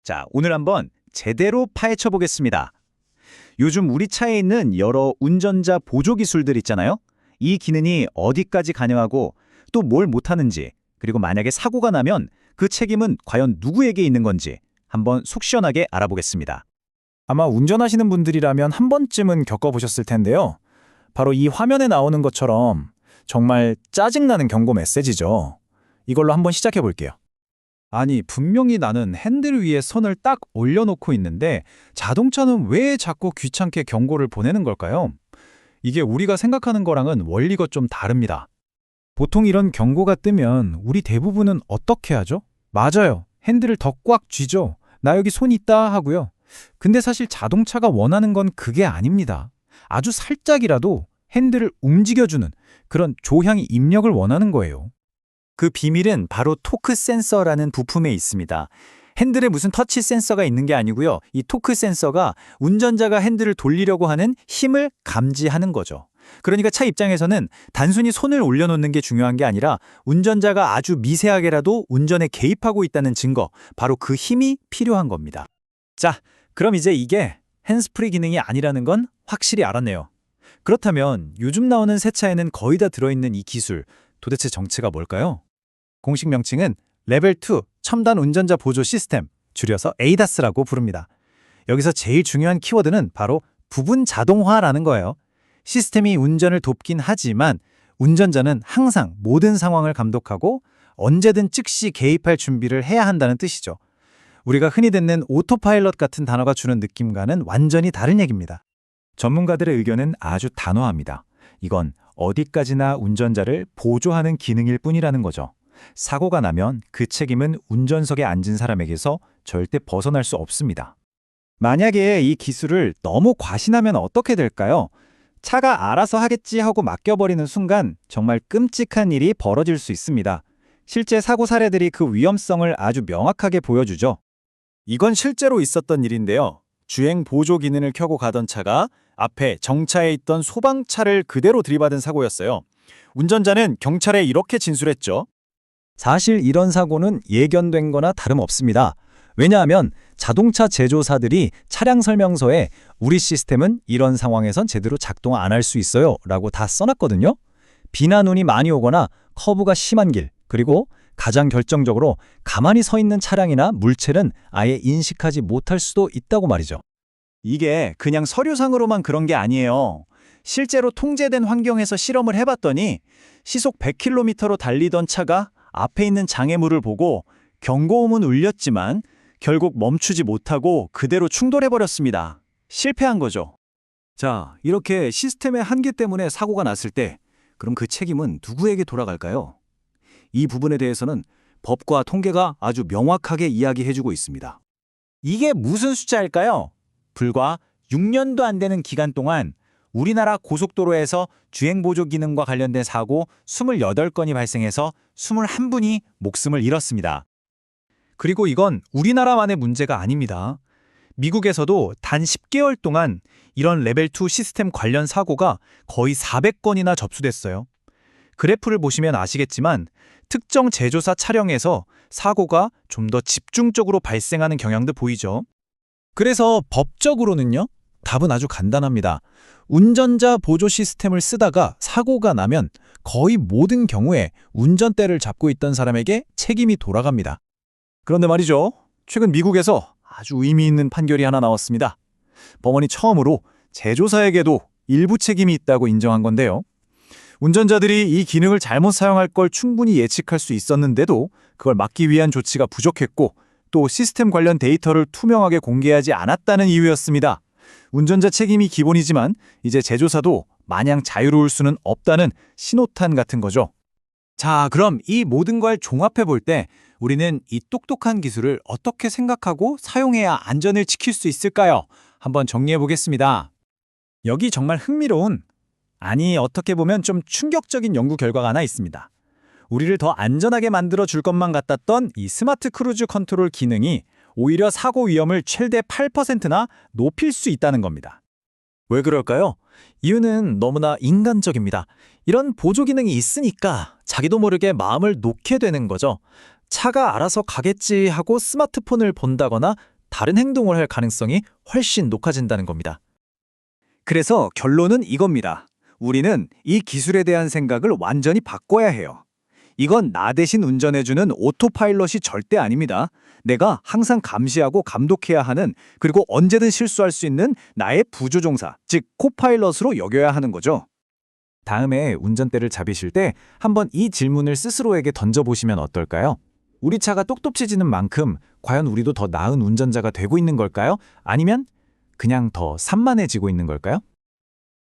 자, 오늘 한번 제대로 파헤쳐 보겠습니다. 요즘 우리 차에 있는 여러 운전자 보조 기술들 있잖아요. 이 기능이 어디까지 가능하고 또 뭘 못하는지, 그리고 만약에 사고가 나면 그 책임은 과연 누구에게 있는 건지 한번 속 시원하게 알아보겠습니다. 아마 운전하시는 분들이라면 한 번쯤은 겪어보셨을 텐데요. 바로 이 화면에 나오는 것처럼 정말 짜증나는 경고 메시지죠. 이걸로 한번 시작해 볼게요. 아니, 분명히 나는 핸들 위에 손을 딱 올려놓고 있는데 자동차는 왜 자꾸 귀찮게 경고를 보내는 걸까요? 이게 우리가 생각하는 거랑은 원리가 좀 다릅니다. 보통 이런 경고가 뜨면 우리 대부분은 어떻게 하죠? 맞아요. 핸들을 더 꽉 쥐죠. 나 여기 손 있다 하고요. 근데 사실 자동차가 원하는 건 그게 아닙니다. 아주 살짝이라도 핸들을 움직여주는 그런 조향 입력을 원하는 거예요. 그 비밀은 바로 토크 센서라는 부품에 있습니다. 핸들에 무슨 터치 센서가 있는 게 아니고요. 이 토크 센서가 운전자가 핸들을 돌리려고 하는 힘을 감지하는 거죠. 그러니까 차 입장에서는 단순히 손을 올려놓는 게 중요한 게 아니라 운전자가 아주 미세하게라도 운전에 개입하고 있다는 증거, 바로 그 힘이 필요한 겁니다. 자, 그럼 이제 이게 핸즈프리 기능이 아니라는 건 확실히 알았네요. 그렇다면 요즘 나오는 새 차에는 거의 다 들어있는 이 기술, 도대체 정체가 뭘까요? 공식 명칭은 레벨 2 첨단 운전자 보조 시스템, 줄여서 ADAS라고 부릅니다. 여기서 제일 중요한 키워드는 바로 부분 자동화라는 거예요. 시스템이 운전을 돕긴 하지만 운전자는 항상 모든 상황을 감독하고 언제든 즉시 개입할 준비를 해야 한다는 뜻이죠. 우리가 흔히 듣는 오토파일럿 같은 단어가 주는 느낌과는 완전히 다른 얘기입니다. 전문가들의 의견은 아주 단호합니다. 이건 어디까지나 운전자를 보조하는 기능일 뿐이라는 거죠. 사고가 나면 그 책임은 운전석에 앉은 사람에게서 절대 벗어날 수 없습니다. 만약에 이 기술을 너무 과신하면 어떻게 될까요? 차가 알아서 하겠지 하고 맡겨버리는 순간 정말 끔찍한 일이 벌어질 수 있습니다. 실제 사고 사례들이 그 위험성을 아주 명확하게 보여주죠. 이건 실제로 있었던 일인데요. 주행 보조 기능을 켜고 가던 차가 앞에 정차해 있던 소방차를 그대로 들이받은 사고였어요. 운전자는 경찰에 이렇게 진술했죠. 사실 이런 사고는 예견된 거나 다름없습니다. 왜냐하면 자동차 제조사들이 차량 설명서에 우리 시스템은 이런 상황에선 제대로 작동 안 할 수 있어요 라고 다 써놨거든요. 비나 눈이 많이 오거나 커브가 심한 길, 그리고 가장 결정적으로 가만히 서 있는 차량이나 물체는 아예 인식하지 못할 수도 있다고 말이죠. 이게 그냥 서류상으로만 그런 게 아니에요. 실제로 통제된 환경에서 실험을 해봤더니 시속 100km로 달리던 차가 앞에 있는 장애물을 보고 경고음은 울렸지만 결국 멈추지 못하고 그대로 충돌해버렸습니다. 실패한 거죠. 자, 이렇게 시스템의 한계 때문에 사고가 났을 때 그럼 그 책임은 누구에게 돌아갈까요? 이 부분에 대해서는 법과 통계가 아주 명확하게 이야기해주고 있습니다. 이게 무슨 숫자일까요? 불과 6년도 안 되는 기간 동안 우리나라 고속도로에서 주행보조 기능과 관련된 사고 28건이 발생해서 21분이 목숨을 잃었습니다. 그리고 이건 우리나라만의 문제가 아닙니다. 미국에서도 단 10개월 동안 이런 레벨 2 시스템 관련 사고가 거의 400건이나 접수됐어요. 그래프를 보시면 아시겠지만 특정 제조사 차량에서 사고가 좀 더 집중적으로 발생하는 경향도 보이죠. 그래서 법적으로는요, 답은 아주 간단합니다. 운전자 보조 시스템을 쓰다가 사고가 나면 거의 모든 경우에 운전대를 잡고 있던 사람에게 책임이 돌아갑니다. 그런데 말이죠, 최근 미국에서 아주 의미 있는 판결이 하나 나왔습니다. 법원이 처음으로 제조사에게도 일부 책임이 있다고 인정한 건데요. 운전자들이 이 기능을 잘못 사용할 걸 충분히 예측할 수 있었는데도 그걸 막기 위한 조치가 부족했고 또 시스템 관련 데이터를 투명하게 공개하지 않았다는 이유였습니다. 운전자 책임이 기본이지만 이제 제조사도 마냥 자유로울 수는 없다는 신호탄 같은 거죠. 자, 그럼 이 모든 걸 종합해 볼 때 우리는 이 똑똑한 기술을 어떻게 생각하고 사용해야 안전을 지킬 수 있을까요? 한번 정리해 보겠습니다. 여기 정말 흥미로운, 아니 어떻게 보면 좀 충격적인 연구 결과가 하나 있습니다. 우리를 더 안전하게 만들어 줄 것만 같았던 이 스마트 크루즈 컨트롤 기능이 오히려 사고 위험을 최대 8%나 높일 수 있다는 겁니다. 왜 그럴까요? 이유는 너무나 인간적입니다. 이런 보조 기능이 있으니까 자기도 모르게 마음을 놓게 되는 거죠. 차가 알아서 가겠지 하고 스마트폰을 본다거나 다른 행동을 할 가능성이 훨씬 높아진다는 겁니다. 그래서 결론은 이겁니다. 우리는 이 기술에 대한 생각을 완전히 바꿔야 해요. 이건 나 대신 운전해주는 오토파일럿이 절대 아닙니다. 내가 항상 감시하고 감독해야 하는, 그리고 언제든 실수할 수 있는 나의 부조종사, 즉 코파일럿으로 여겨야 하는 거죠. 다음에 운전대를 잡으실 때 한번 이 질문을 스스로에게 던져보시면 어떨까요? 우리 차가 똑똑해지는 만큼 과연 우리도 더 나은 운전자가 되고 있는 걸까요? 아니면 그냥 더 산만해지고 있는 걸까요?